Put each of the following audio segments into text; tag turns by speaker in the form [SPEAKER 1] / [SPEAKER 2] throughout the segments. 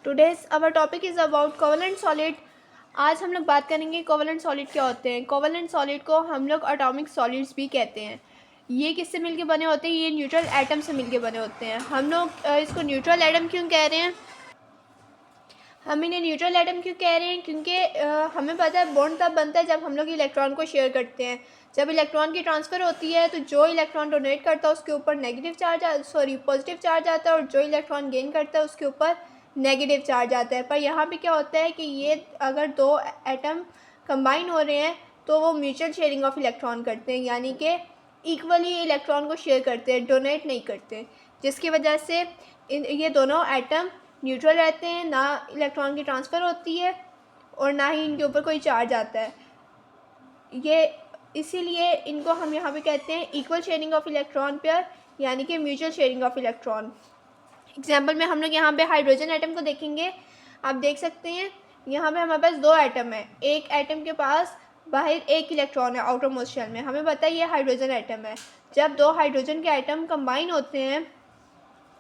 [SPEAKER 1] Today's our topic is about covalent solid. आज हम लोग बात करेंगे कोवेलेंट सॉलिड क्या होते हैं। कोवेलेंट सॉलिड को हम लोग एटॉमिक सॉलिड्स भी कहते हैं। ये किससे मिलके बने होते हैं? ये न्यूट्रल एटम से मिलके बने होते हैं। हम लोग इसको न्यूट्रल एटम क्यों कह रहे हैं? हम इन्हें न्यूट्रल एटम क्यों कह रहे हैं? क्योंकि हमें पता है बॉन्ड तब बनता है जब हम लोग इलेक्ट्रॉन को शेयर करते हैं। जब इलेक्ट्रॉन की ट्रांसफ़र होती है तो जो इलेक्ट्रॉन डोनेट करता है उसके ऊपर पॉजिटिव चार्ज आता है और जो इलेक्ट्रॉन गेन करता है उसके ऊपर नेगेटिव चार्ज आता है। पर यहाँ पे क्या होता है कि ये अगर दो एटम कंबाइन हो रहे हैं तो वो म्यूचुअल शेयरिंग ऑफ इलेक्ट्रॉन करते हैं, यानी कि इक्वली इलेक्ट्रॉन को शेयर करते हैं, डोनेट नहीं करते, जिसकी वजह से ये दोनों एटम न्यूट्रल रहते हैं। ना इलेक्ट्रॉन की ट्रांसफ़र होती है और ना ही इनके ऊपर कोई चार्ज आता है। ये इसीलिए इनको हम यहाँ पे कहते हैं equal sharing of electron pair, यानी कि mutual sharing of electron. Example में हम लोग यहाँ पे हाइड्रोजन एटम को देखेंगे। आप देख सकते हैं यहाँ पे हमारे पास दो एटम है। एक एटम के पास बाहर एक इलेक्ट्रॉन है आउटर मोस्ट शेल में। हमें पता है ये हाइड्रोजन एटम है। जब दो हाइड्रोजन के एटम कंबाइन होते हैं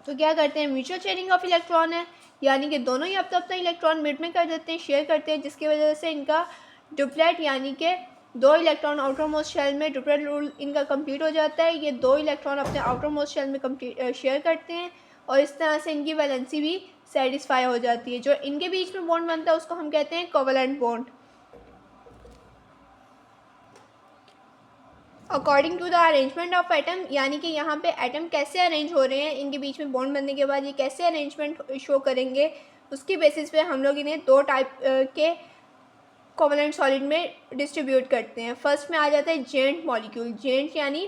[SPEAKER 1] तो क्या करते हैं? म्यूचुअल शेयरिंग ऑफ इलेक्ट्रॉन है, यानी कि दोनों ही अपना इलेक्ट्रॉन मिड में कर देते हैं, शेयर करते हैं, जिसकी वजह से इनका डुप्लेट यानी कि दो इलेक्ट्रॉन आउटर मोस्ट शेल में डुप्लेट रूल इनका कंप्लीट हो जाता है। ये दो इलेक्ट्रॉन अपने आउटर मोस्ट शेल में शेयर करते हैं और इस तरह से इनकी वैलेंसी भी सेटिस्फाई हो जाती है। जो इनके बीच में बॉन्ड बनता है उसको हम कहते हैं covalent bond. According to the arrangement of atom, यानी कि यहाँ पे एटम कैसे अरेंज हो रहे हैं, इनके बीच में बॉन्ड बनने के बाद ये कैसे अरेंजमेंट शो करेंगे, उसकी बेसिस पे हम लोग इन्हें दो टाइप के कोवेलेंट सॉलिड में डिस्ट्रीब्यूट करते हैं। फर्स्ट में आ जाता है जेंट मॉलिक्यूल। जेंट यानी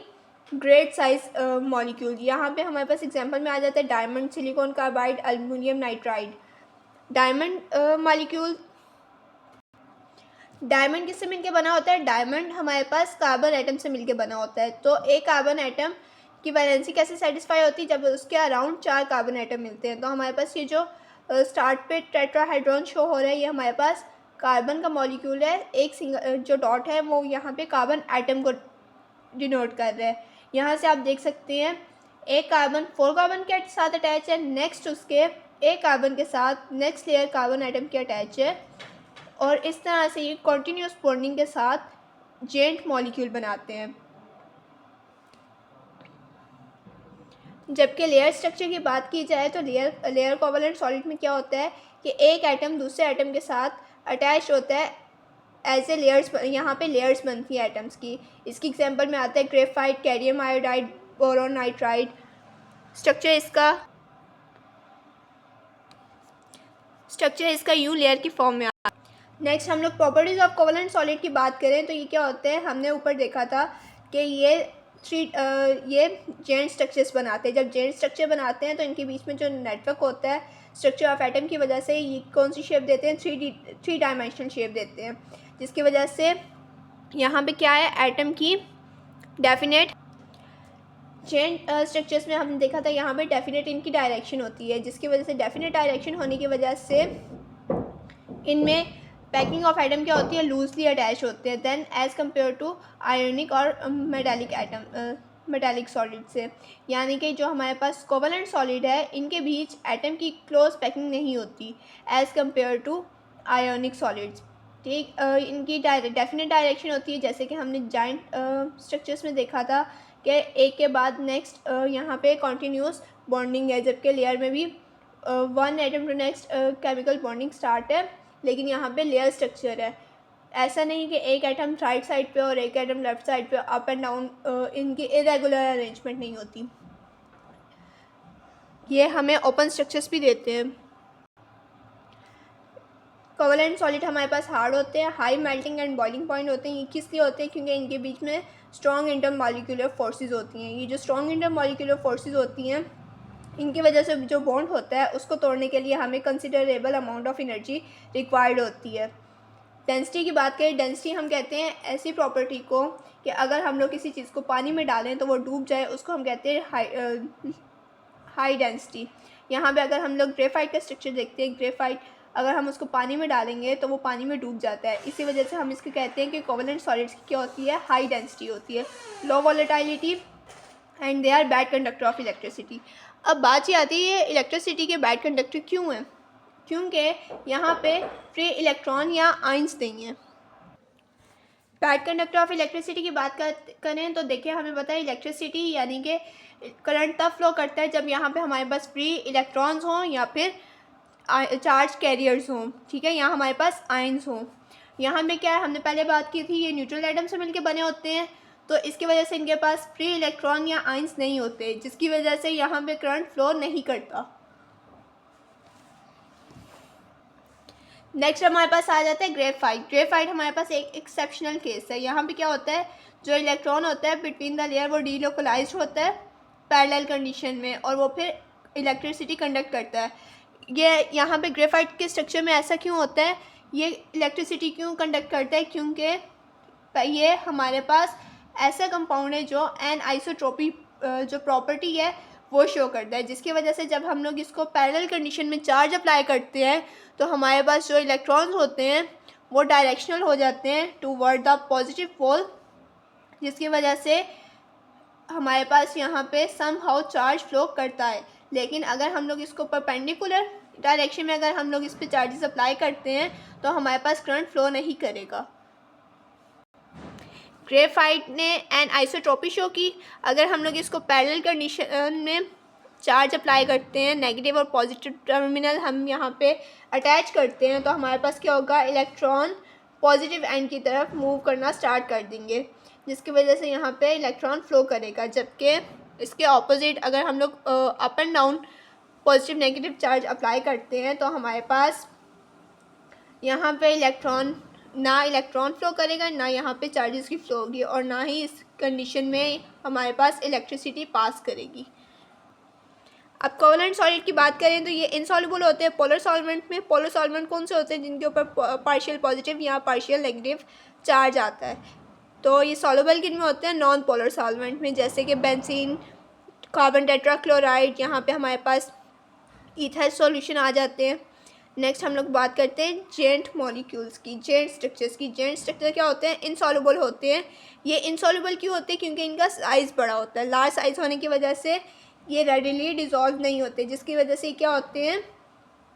[SPEAKER 1] ग्रेट साइज मॉलिक्यूल। यहाँ पे हमारे पास एग्जांपल में आ जाता है diamond, silicon carbide, aluminium nitride. Diamond molecule, diamond किससे मिलके बना होता है? डायमंड हमारे पास कार्बन एटम से मिलके बना होता है। तो एक कार्बन एटम की वैलेंसी कैसे सेटिस्फाई होती है? जब उसके अराउंड 4 कार्बन एटम मिलते हैं। तो हमारे पास ये जो स्टार्ट पे टेट्राहाइड्रॉन शो हो रहा है, ये हमारे पास कार्बन का मॉलिक्यूल है। एक सिंगल जो डॉट है वो यहाँ पे कार्बन एटम को डिनोट कर रहा है। यहाँ से आप देख सकते हैं एक कार्बन 4 कार्बन के साथ अटैच है, नेक्स्ट उसके एक कार्बन के साथ नेक्स्ट लेयर कार्बन एटम की अटैच है, और इस तरह से ये कॉन्टीन्यूस बॉन्डिंग के साथ जेंट मॉलिक्यूल बनाते हैं। जबकि लेयर स्ट्रक्चर की बात की जाए तो लेयर कोवेलेंट सॉलिड में क्या होता है कि एक एटम दूसरे एटम के साथ अटैच होता है एज ए लेयर्स। यहाँ पे लेयर्स बनती है एटम्स की। इसकी एग्जांपल में आता है graphite, cadmium iodide, boron nitride. Structure इसका यू लेयर की फॉर्म में। नेक्स्ट हम लोग प्रॉपर्टीज़ ऑफ कोवेलेंट सॉलिड की बात करें तो ये क्या होते हैं? हमने ऊपर देखा था कि ये जेंट स्ट्रक्चर्स बनाते हैं। जब जेंट स्ट्रक्चर बनाते हैं तो इनके बीच में जो नेटवर्क होता है स्ट्रक्चर ऑफ एटम की वजह से ये कौन सी शेप देते हैं? थ्री डायमेंशनल शेप देते हैं, जिसकी वजह से यहाँ पे क्या है? एटम की डेफिनेट जेंट स्ट्रक्चर्स में हमने देखा था यहाँ पे डेफिनेट इनकी डायरेक्शन होती है, जिसकी वजह से डेफिनेट डायरेक्शन होने की वजह से इनमें पैकिंग ऑफ एटम क्या होती है? लूजली अटैच होते हैं then as compare to ionic और मेटालिक सॉलिड से। यानी कि जो हमारे पास कोवेलेंट सॉलिड है इनके बीच एटम की क्लोज पैकिंग नहीं होती as compare to ionic solids. ठीक, इनकी डेफिनेट डायरेक्शन होती है, जैसे कि हमने जाइंट स्ट्रक्चर्स में देखा था कि एक के बाद नेक्स्ट यहाँ पे कॉन्टीन्यूस बॉन्डिंग है, जबकि लेयर में भी one atom to next chemical bonding start है, लेकिन यहाँ पे लेयर स्ट्रक्चर है। ऐसा नहीं कि एक एटम राइट साइड पे और एक एटम लेफ्ट साइड पे अप एंड डाउन, इनकी इरेगुलर अरेंजमेंट नहीं होती। ये हमें ओपन स्ट्रक्चर्स भी देते हैं। कोवेलेंट सॉलिड हमारे पास हार्ड होते हैं, high melting and boiling point होते हैं। ये किस लिए होते हैं? क्योंकि इनके बीच में स्ट्रॉन्ग इंटरमॉलिक्यूलर फोर्सेज होती हैं। ये जो स्ट्रॉन्ग इंटरमॉलिक्यूलर फोर्सेज होती हैं इनकी वजह से जो बॉन्ड होता है उसको तोड़ने के लिए हमें considerable amount of energy required होती है। डेंसिटी की बात करें, डेंसिटी हम कहते हैं ऐसी प्रॉपर्टी को कि अगर हम लोग किसी चीज़ को पानी में डालें तो वो डूब जाए, उसको हम कहते हैं हाई डेंसिटी। यहाँ पे अगर हम लोग ग्रेफाइट का स्ट्रक्चर देखते हैं, ग्रेफाइट अगर हम उसको पानी में डालेंगे तो वो पानी में डूब जाता है। इसी वजह से हम इसको कहते हैं कि कोवेलेंट सॉलिड्स की क्या होती है? हाई डेंसिटी होती है, low volatility and they are bad conductor of electricity. अब बात ये आती है इलेक्ट्रिसिटी के बैड कंडक्टर क्यों हैं? क्योंकि यहाँ पे फ्री इलेक्ट्रॉन या आइंस नहीं है। पैड कंडक्टर ऑफ इलेक्ट्रिसिटी की बात करें तो देखिए हमें पता है इलेक्ट्रिसिटी यानी कि करंट तब फ्लो करता है जब यहाँ पे हमारे पास फ्री इलेक्ट्रॉन्स हों या फिर चार्ज कैरियर्स हों, ठीक है, यहाँ हमारे पास आयंस हों। यहाँ में क्या है, हमने पहले बात की थी ये न्यूट्रल एटम से मिलके बने होते हैं, तो इसकी वजह से इनके पास फ्री इलेक्ट्रॉन या आयंस नहीं होते, जिसकी वजह से यहाँ पे करंट फ्लो नहीं करता। नेक्स्ट हमारे पास आ जाता है ग्रेफाइट। ग्रेफाइट हमारे पास एक एक्सेप्शनल केस है। यहाँ पे क्या होता है, जो इलेक्ट्रॉन होता है बिटवीन द लेयर वो डीलोकलाइज्ड होता है पैरेलल कंडीशन में, और वो फिर इलेक्ट्रिसिटी कंडक्ट करता है। ये यहाँ पे ग्रेफाइट के स्ट्रक्चर में ऐसा क्यों होता है, ये इलेक्ट्रिसिटी क्यों कंडक्ट करता है, क्योंकि ये हमारे पास ऐसा कंपाउंड है जो एन आइसोट्रोपी जो प्रॉपर्टी है वो शो करता है, जिसकी वजह से जब हम लोग इसको पैरेलल कंडीशन में चार्ज अप्लाई करते हैं तो हमारे पास जो इलेक्ट्रॉन्स होते हैं वो डायरेक्शनल हो जाते हैं टूवर्ड द पॉजिटिव पोल, जिसकी वजह से हमारे पास यहाँ पे समहाउ चार्ज फ्लो करता है। लेकिन अगर हम लोग इसको परपेंडिकुलर डायरेक्शन में अगर हम लोग इस पर चार्जेस अप्लाई करते हैं तो हमारे पास करंट फ्लो नहीं करेगा। ग्रेफाइट ने एन आइसोट्रोपी शो की। अगर हम लोग इसको पैरेलल कंडीशन में चार्ज अप्लाई करते हैं, नेगेटिव और पॉजिटिव टर्मिनल हम यहाँ पे अटैच करते हैं, तो हमारे पास क्या होगा, इलेक्ट्रॉन पॉजिटिव एंड की तरफ मूव करना स्टार्ट कर देंगे, जिसकी वजह से यहाँ पे इलेक्ट्रॉन फ्लो करेगा। जबकि इसके ऑपोजिट अगर हम लोग up and down positive negative charge apply करते हैं तो हमारे पास यहाँ पे ना इलेक्ट्रॉन फ्लो करेगा, ना यहाँ पे चार्जेस की फ्लो होगी, और ना ही इस कंडीशन में हमारे पास इलेक्ट्रिसिटी पास करेगी। अब कोवलेंट सॉलिड की बात करें तो ये इनसॉल्युबल होते हैं पोलर सॉल्वेंट में। पोलर सॉल्वेंट कौन से होते हैं, जिनके ऊपर पार्शियल पॉजिटिव या पार्शियल नेगेटिव चार्ज आता है। तो ये सॉल्युबल किन में होते हैं, नॉन पोलर सॉल्वेंट में, जैसे कि बेंजीन, कार्बन टेट्राक्लोराइड, यहाँ पे हमारे पास ईथर सॉल्यूशन आ जाते हैं। नेक्स्ट हम लोग बात करते हैं जेंट मॉलिक्यूल्स की, जेंट स्ट्रक्चर्स की। जेंट स्ट्रक्चर क्या होते हैं, इनसॉल्युबल होते हैं। ये इनसॉल्युबल क्यों होते हैं, क्योंकि इनका साइज़ बड़ा होता है। लार्ज साइज़ होने की वजह से ये रेडिली डिज़ोल्व नहीं होते, जिसकी वजह से क्या होते हैं,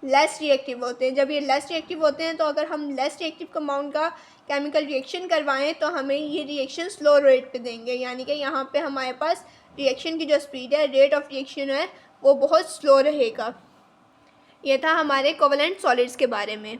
[SPEAKER 1] लेस रिएक्टिव होते हैं। जब ये लेस रिएक्टिव होते हैं तो अगर हम लेस रिएक्टिव कंपाउंड का केमिकल रिएक्शन करवाएं तो हमें ये रिएक्शन स्लो रेट पे देंगे, यानी कि यहाँ पे हमारे पास रिएक्शन की जो स्पीड है, रेट ऑफ रिएक्शन है, वो बहुत स्लो रहेगा। ये था हमारे कोवलेंट सॉलिड्स के बारे में।